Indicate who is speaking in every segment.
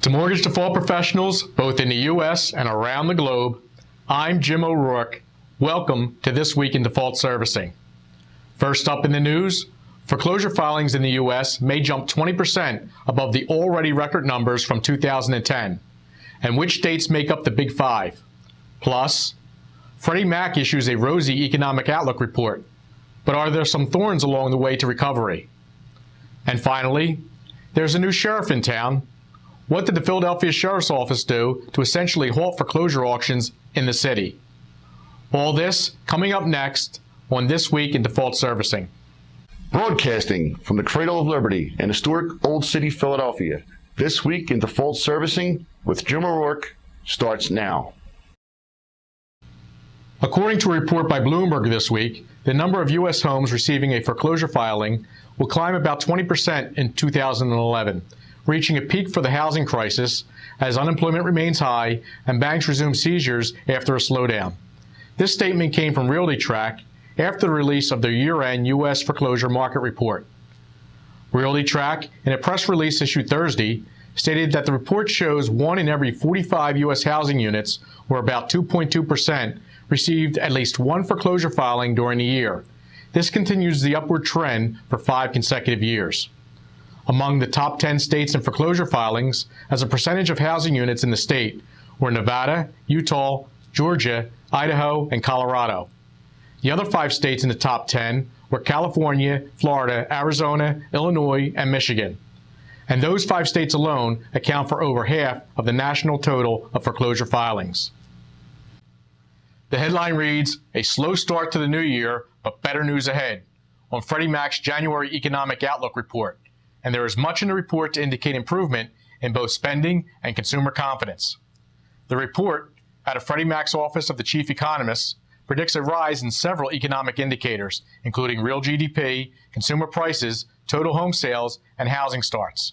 Speaker 1: To mortgage default professionals, both in the U.S. and around the globe, I'm Jim O'Rourke. Welcome to This Week in Default Servicing. First up in the news, foreclosure filings in the U.S. may jump 20% above the already record numbers from 2010. And which states make up the Big Five? Plus, Freddie Mac issues a rosy economic outlook report. But are there some thorns along the way to recovery? And finally, there's a new sheriff in town. What did the Philadelphia Sheriff's Office do to essentially halt foreclosure auctions in the city? All this coming up next on This Week in Default Servicing.
Speaker 2: Broadcasting from the Cradle of Liberty in historic Old City, Philadelphia, This Week in Default Servicing with Jim O'Rourke starts now.
Speaker 1: According to a report by Bloomberg this week, the number of U.S. homes receiving a foreclosure filing will climb about 20% in 2011, reaching a peak for the housing crisis as unemployment remains high and banks resume seizures after a slowdown. This statement came from RealtyTrac after the release of their year-end U.S. foreclosure market report. RealtyTrac, in a press release issued Thursday, stated that the report shows 1 in every 45 U.S. housing units, or about 2.2%, received at least one foreclosure filing during the year. This continues the upward trend for 5 consecutive years. Among the top 10 states in foreclosure filings, as a percentage of housing units in the state, were Nevada, Utah, Georgia, Idaho, and Colorado. The other 5 states in the top 10 were California, Florida, Arizona, Illinois, and Michigan. And those 5 states alone account for over half of the national total of foreclosure filings. The headline reads, "A slow start to the new year, but better news ahead," on Freddie Mac's January Economic Outlook report. And there is much in the report to indicate improvement in both spending and consumer confidence. The report, out of Freddie Mac's Office of the Chief Economist, predicts a rise in several economic indicators, including real GDP, consumer prices, total home sales, and housing starts.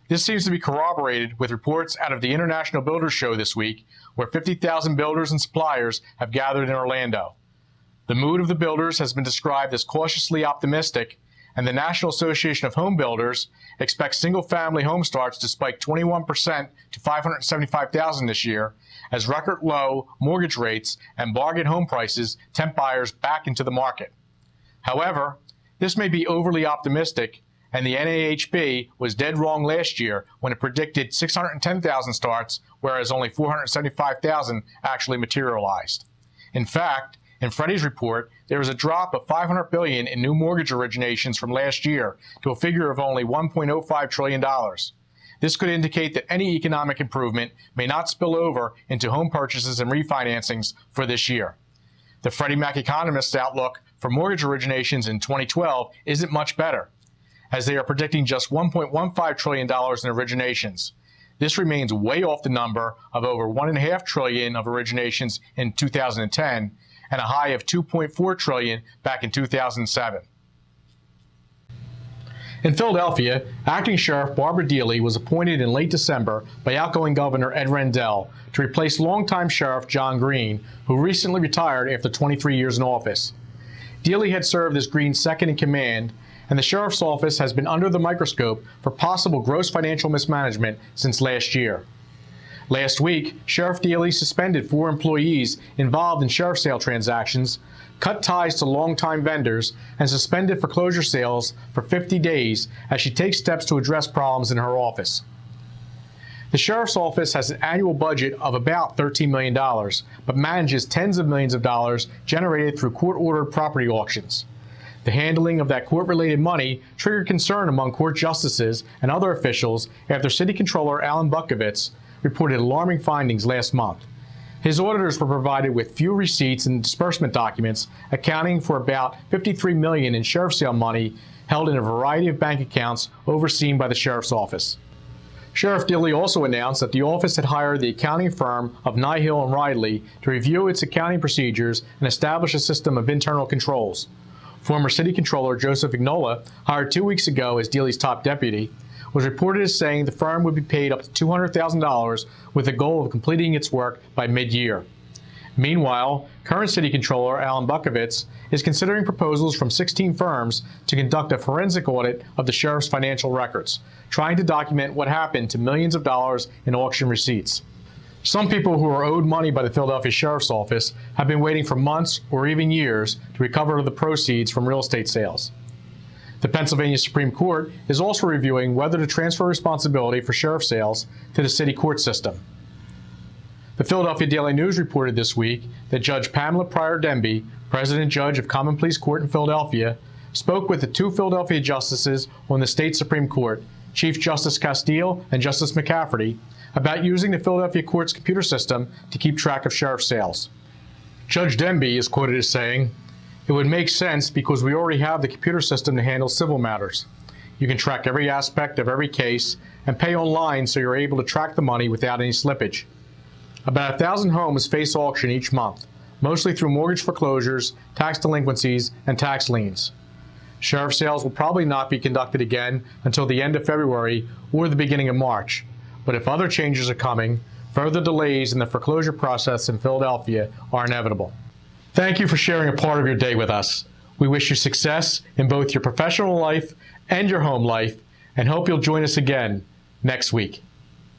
Speaker 1: This seems to be corroborated with reports out of the International Builders Show this week, where 50,000 builders and suppliers have gathered in Orlando. The mood of the builders has been described as cautiously optimistic, and the National Association of Home Builders expects single-family home starts to spike 21% to 575,000 this year, as record low mortgage rates and bargain home prices tempt buyers back into the market. However, this may be overly optimistic, and the NAHB was dead wrong last year when it predicted 610,000 starts, whereas only 475,000 actually materialized. In fact, in Freddie's report, there was a drop of $500 billion in new mortgage originations from last year to a figure of only $1.05 trillion. This could indicate that any economic improvement may not spill over into home purchases and refinancings for this year. The Freddie Mac economist's outlook for mortgage originations in 2012 isn't much better, as they are predicting just $1.15 trillion in originations. This remains way off the number of over $1.5 trillion of originations in 2010, and a high of $2.4 trillion back in 2007. In Philadelphia, Acting Sheriff Barbara Deely was appointed in late December by outgoing Governor Ed Rendell to replace longtime Sheriff John Green, who recently retired after 23 years in office. Deely had served as Green's second in command, and the Sheriff's Office has been under the microscope for possible gross financial mismanagement since last year. Last week, Sheriff Deely suspended 4 employees involved in sheriff sale transactions, cut ties to longtime vendors, and suspended foreclosure sales for 50 days as she takes steps to address problems in her office. The Sheriff's Office has an annual budget of about $13 million, but manages tens of millions of dollars generated through court-ordered property auctions. The handling of that court-related money triggered concern among court justices and other officials after City Controller Alan Bukovitz reported alarming findings last month. His auditors were provided with few receipts and disbursement documents accounting for about $53 million in sheriff sale money held in a variety of bank accounts overseen by the Sheriff's Office. Sheriff Deely also announced that the office had hired the accounting firm of Nyhill and Ridley to review its accounting procedures and establish a system of internal controls. Former City Controller Joseph Ignola, hired 2 weeks ago as Deely's top deputy, was reported as saying the firm would be paid up to $200,000 with the goal of completing its work by mid-year. Meanwhile, current City Controller Alan Bukovitz is considering proposals from 16 firms to conduct a forensic audit of the sheriff's financial records, trying to document what happened to millions of dollars in auction receipts. Some people who are owed money by the Philadelphia Sheriff's Office have been waiting for months or even years to recover the proceeds from real estate sales. The Pennsylvania Supreme Court is also reviewing whether to transfer responsibility for sheriff sales to the city court system. The Philadelphia Daily News reported this week that Judge Pamela Pryor Denby, President Judge of Common Pleas Court in Philadelphia, spoke with the two Philadelphia justices on the state Supreme Court, Chief Justice Castile and Justice McCafferty, about using the Philadelphia court's computer system to keep track of sheriff sales. Judge Denby is quoted as saying, "It would make sense because we already have the computer system to handle civil matters. You can track every aspect of every case and pay online so you're able to track the money without any slippage. About 1,000 homes face auction each month, mostly through mortgage foreclosures, tax delinquencies, and tax liens. Sheriff sales will probably not be conducted again until the end of February or the beginning of March. But if other changes are coming, further delays in the foreclosure process in Philadelphia are inevitable." Thank you for sharing a part of your day with us. We wish you success in both your professional life and your home life, and hope you'll join us again next week.